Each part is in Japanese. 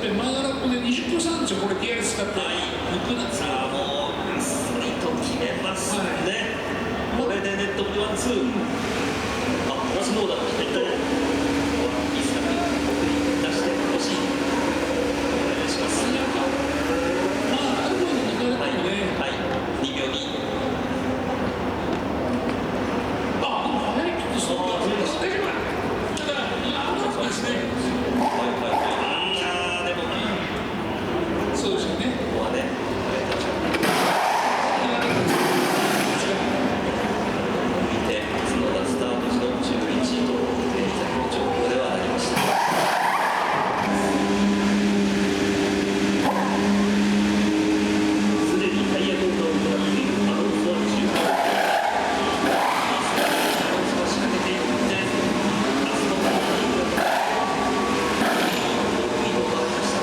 でマーラップで20キロ差なんですよ、これ、DRS 使って、抜くなんですよ。さあ、もう、あっさりと決めますね、これでネットにワンツー、同じノーだったね、いいスタート、出してほしい、お願いします。まあ、ある程度抜かれたので、はい、2秒2。早いピットストップ、大丈夫ただ、危なかったですね。でも、そうですよね。ここはね、見て、角田スタート時の11位と、現在の状況ではなりました。すでにタイヤ交換を行っているアロンソは中間。アロンソは仕掛けているんで、ラストタイミングがスピードがありました。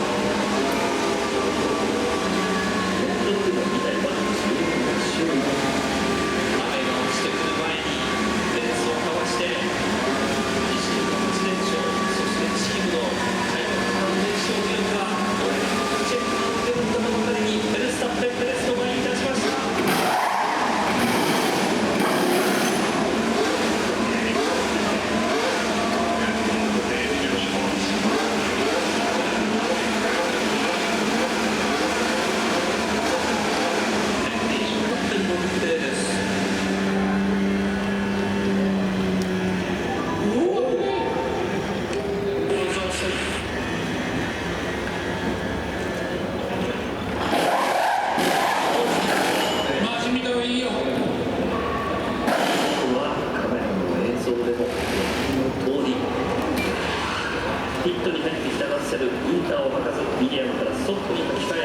6の2台は周囲。雨が落ちてくる前にレースをかわして、自身の8連勝、そしてチームのタイム3連勝というか、チェックを受け取ったばかりにフェルスタッペンペレスの前に立ちました。まあ、地味だいいよ。ここはカメラの映像でもご覧の通り、ピットに入ってきたラッセル、インターを吐かずミディアムからソフトに書き換え、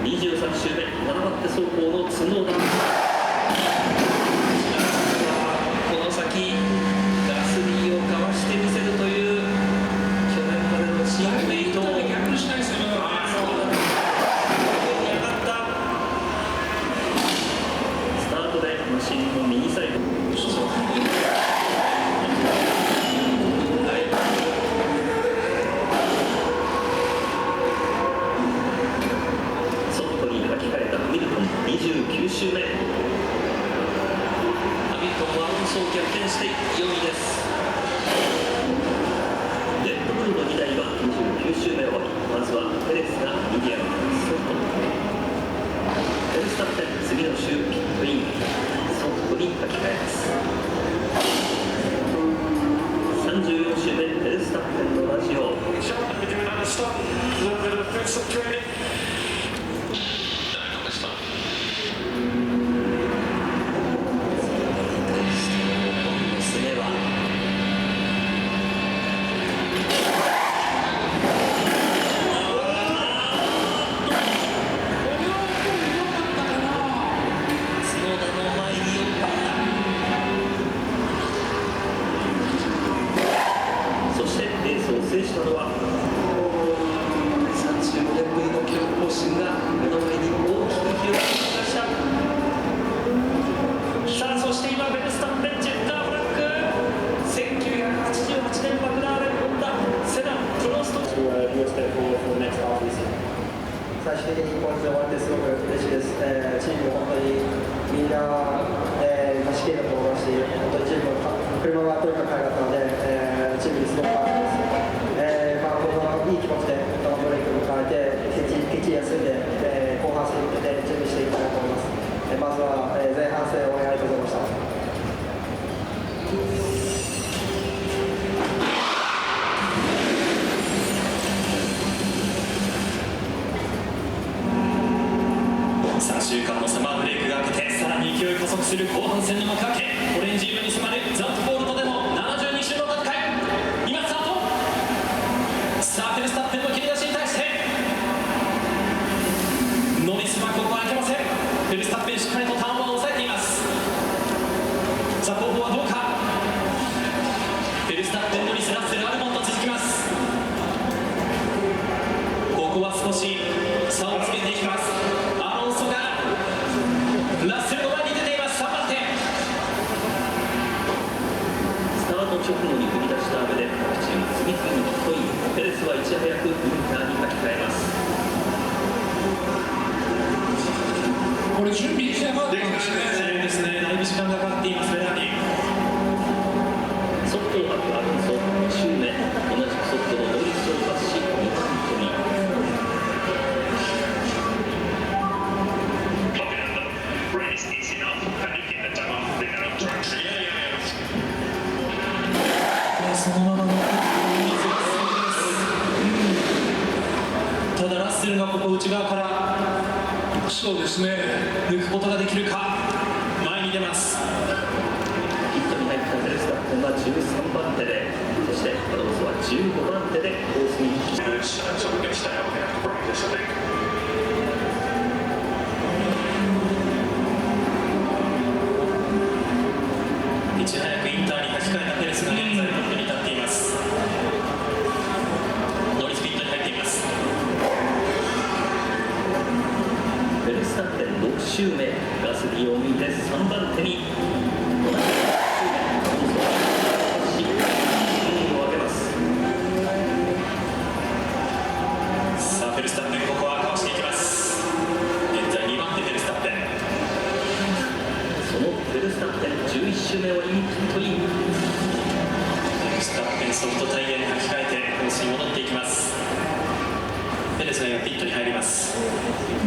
23周目7番手走行の角田、この先ガスリーをかわしてみせるという去年までのチームメイトを逆にしないですよ、まだ。スタートでマシンの右サイド、ソフトに書き換えたハミルトン29周目、ハミルトンはアロンソを逆転して4位です。レッドブルの2台は29周目終わり、まずはペレスがミディアムからソフト、フェルスタッペン次の周ピットイン、ソフトに書き換えます。34周目フェルスタッペンのラジオ、娘は角田の前に寄った。そしてレースを制したのは35年ぶりの記録更新が目の前に大きく広がってきました。さあ、そして今フェルスタッペン、ジェッターブラック、1988年マクラーレンホンダセダンプロスト、最終的にポイントで終わってすごく嬉しいです。チーム本当にみんな、仕切りだと思いますし、本当にチーム車がとにかく速かったので、チームにすごく感謝です。僕はいい気持ちでこのブレイクを迎えて、敵休んで、後半戦に向けて準備していきたいと思います。まずは、前半戦応援ありがとうございました。3週間のサマーブレイクが明けて、さらに勢い加速する後半戦の幕開け、オレンジ色に迫るザットボールトでの72周の戦い、今スタート。さあ、フェルスタッペンの切り出しに対してノリスはここは開けません。フェルスタッペンしっかりとターンを抑えています。さあ、後方はどうか。フェルスタッペン、ノリス、ラッセル、アルモンと続きます。ここは少し差をつけていきます。アロンソがラッセルの前に出ています。3番手ただラッセルがここ内側からそうですね。抜くことができるか。前に出ます。ヒットに入ったフェルスタッペンは13番手で、そしてアロンソは15番手でコースに引き So we're going to stay out there to practice, I think. いち早くインターに書き換えたペレスが現在トップに立っています。ノリスピットに入っています。フェルスタッペン6周目、ガスリーを抜いて3番手に同じ6周目、アロンソは順位を上げます。さあフェルスタッペンここはかわしていきます。現在2番手フェルスタッペン。そのフェルスタッペン11周目をリミットイン。フェルスタッペンソフトタイヤに履き替えてコースに戻っていきます。ペレスが今ピットに入ります。